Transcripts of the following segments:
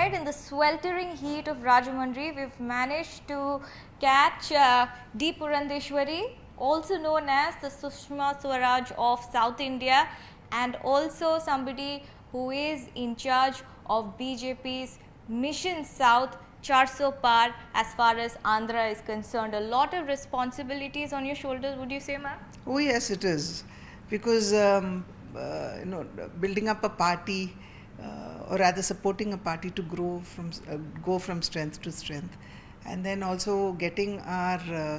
right, in the sweltering heat of Rajahmundry, we've managed to catch D. Purandeswari, also known as the Sushma Swaraj of South India, and also somebody who is in charge of BJP's Mission South 400 Par as far as Andhra is concerned. A lot of responsibilities on your shoulders, would you say, ma'am? Oh yes, it is, because building up a party, or rather supporting a party to go from strength to strength, and then also getting our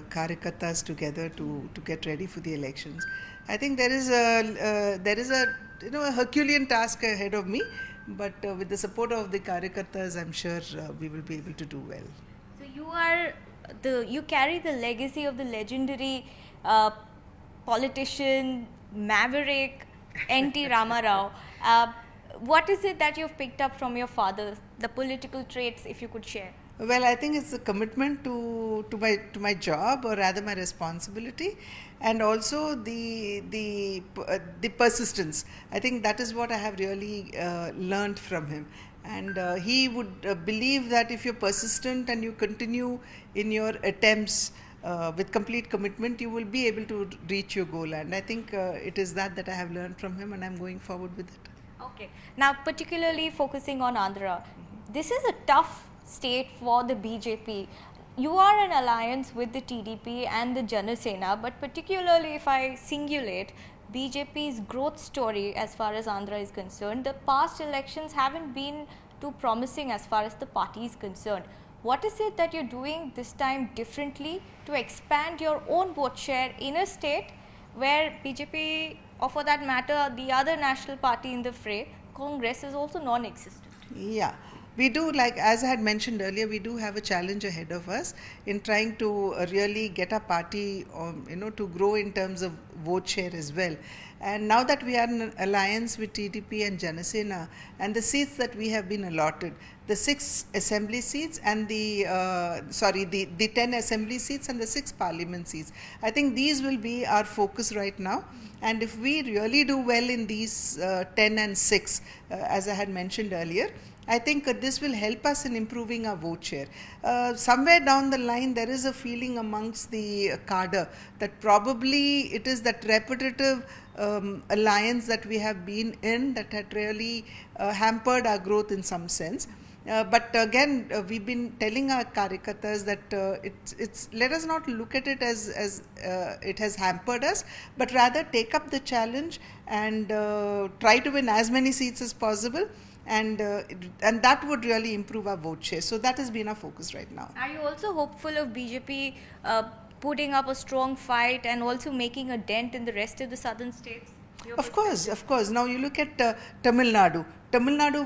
karyakartas together to get ready for the elections. I think there is a Herculean task ahead of me, but with the support of the karyakartas, I'm sure we will be able to do well. So you carry the legacy of the legendary politician, maverick, NT Rama Rao. What is it that you've picked up from your father, the political traits, if you could share? Well, I think it's a commitment to my job, or rather my responsibility, and also the persistence. I think that is what I have really learned from him. And he would believe that if you're persistent and you continue in your attempts with complete commitment, you will be able to reach your goal. And I think it is that I have learned from him, and I'm going forward with it. Okay. Now, particularly focusing on Andhra, this is a tough state for the BJP. You are in alliance with the TDP and the Jana Sena, but particularly if I singulate BJP's growth story as far as Andhra is concerned, the past elections haven't been too promising as far as the party is concerned. What is it that you're doing this time differently to expand your own vote share in a state where BJP, or for that matter the other national party in the fray, Congress, is also non-existent? Yeah. We do, like as I had mentioned earlier, we do have a challenge ahead of us in trying to really get our party, to grow in terms of vote share as well. And now that we are in an alliance with TDP and Jana Sena, and the seats that we have been allotted, the 6 assembly seats and the 10 assembly seats and the 6 parliament seats, I think these will be our focus right now. And if we really do well in these 10 and 6, as I had mentioned earlier, I think this will help us in improving our vote share. Somewhere down the line, there is a feeling amongst the cadre that probably it is that repetitive alliance that we have been in that had really hampered our growth in some sense. But again, we've been telling our karyakartas that it's let us not look at it as it has hampered us, but rather take up the challenge and try to win as many seats as possible. And that would really improve our vote share. So that has been our focus right now. Are you also hopeful of BJP putting up a strong fight and also making a dent in the rest of the southern states? Of course. Now you look at Tamil Nadu,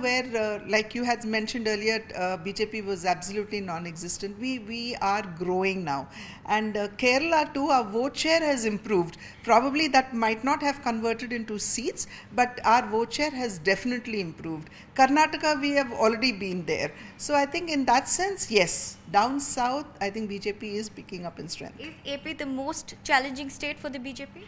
where, like you had mentioned earlier, BJP was absolutely non-existent. We are growing now. And Kerala too, our vote share has improved. Probably that might not have converted into seats, but our vote share has definitely improved. Karnataka, we have already been there. So I think in that sense, yes, down south, I think BJP is picking up in strength. Is AP the most challenging state for the BJP?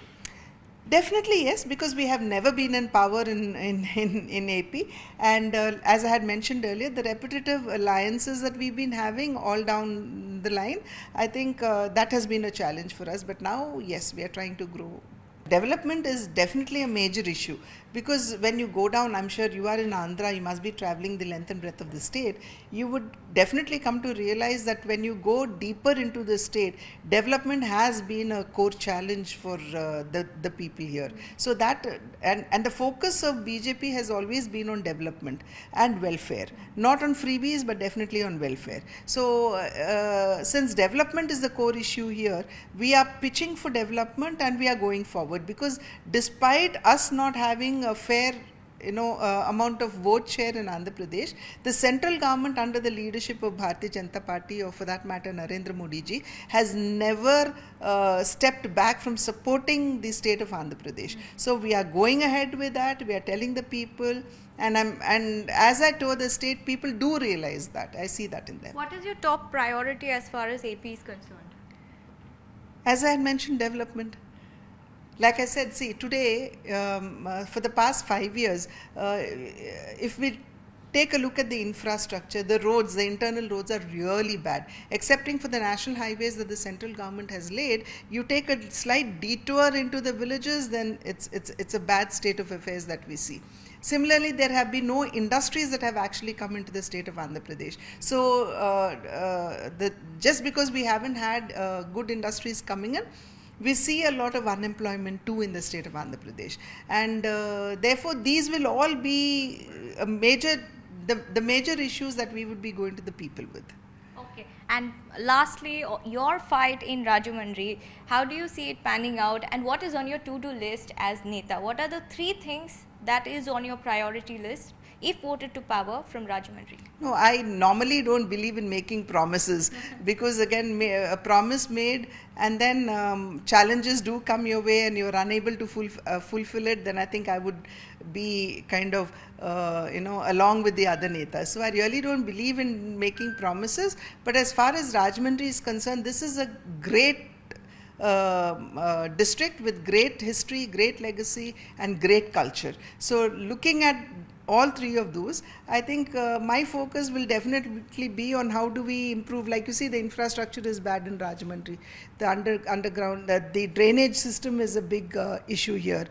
Definitely yes, because we have never been in power in AP, and as I had mentioned earlier, the repetitive alliances that we've been having all down the line, I think that has been a challenge for us. But now, yes, we are trying to grow. Development is definitely a major issue, because when you go down, I'm sure you are in Andhra, you must be traveling the length and breadth of the state, you would definitely come to realize that when you go deeper into the state, development has been a core challenge for the people here. So that, and the focus of BJP has always been on development and welfare, not on freebies, but definitely on welfare. So since development is the core issue here, we are pitching for development and we are going forward. Because despite us not having a fair amount of vote share in Andhra Pradesh, the central government under the leadership of Bharatiya Janata Party, or for that matter Narendra Modi ji, has never stepped back from supporting the state of Andhra Pradesh. So we are going ahead with that. We are telling the people, and as I told the state, people do realize that. I see that in them. What is your top priority as far as AP is concerned? As I had mentioned, development. Like I said, see, today, for the past 5 years, if we take a look at the infrastructure, the roads, the internal roads are really bad. Excepting for the national highways that the central government has laid, you take a slight detour into the villages, then it's a bad state of affairs that we see. Similarly, there have been no industries that have actually come into the state of Andhra Pradesh. So, just because we haven't had good industries coming in, we see a lot of unemployment too in the state of Andhra Pradesh. And therefore, these will all be the major issues that we would be going to the people with. Okay. And lastly, your fight in Rajahmundry, how do you see it panning out, and what is on your to-do list as Neta? What are the 3 things that is on your priority list if voted to power from Rajahmundry? No, I normally don't believe in making promises because again, a promise made and then challenges do come your way and you're unable to fulfill it, then I think I would be kind of, along with the other netas. So I really don't believe in making promises. But as far as Rajahmundry is concerned, this is a great district with great history, great legacy and great culture. So looking at all 3 of those, I think my focus will definitely be on how do we improve. Like you see, the infrastructure is bad in Rajahmundry. The underground, the drainage system is a big issue here.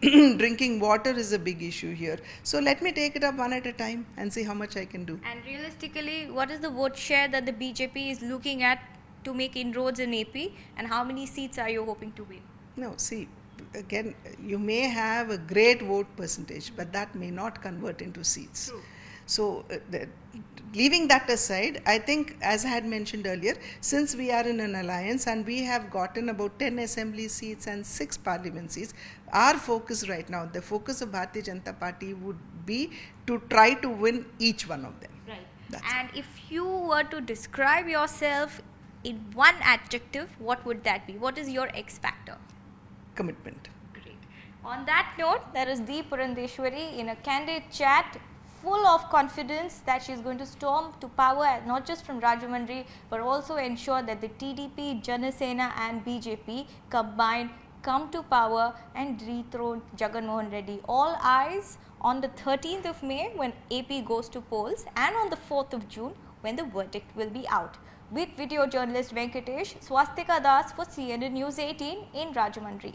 Drinking water is a big issue here. So let me take it up one at a time and see how much I can do. And realistically, what is the vote share that the BJP is looking at to make inroads in AP, and how many seats are you hoping to win? No, see, again, you may have a great vote percentage, but that may not convert into seats. True. So, leaving that aside, I think, as I had mentioned earlier, since we are in an alliance and we have gotten about 10 assembly seats and 6 parliament seats, our focus right now, the focus of Bharatiya Janata Party would be to try to win each one of them. Right. That's And if you were to describe yourself in one adjective, what would that be? What is your X factor? Commitment. Great. On that note, there is the Purandeswari in a candid chat full of confidence that she is going to storm to power, not just from Rajahmundry, but also ensure that the TDP, Janasena and BJP combined come to power and dethrone Jagan Mohan Reddy. All eyes on the 13th of May when AP goes to polls, and on the 4th of June when the verdict will be out. With video journalist Venkatesh, Swastika Das for CNN News 18 in Rajahmundry.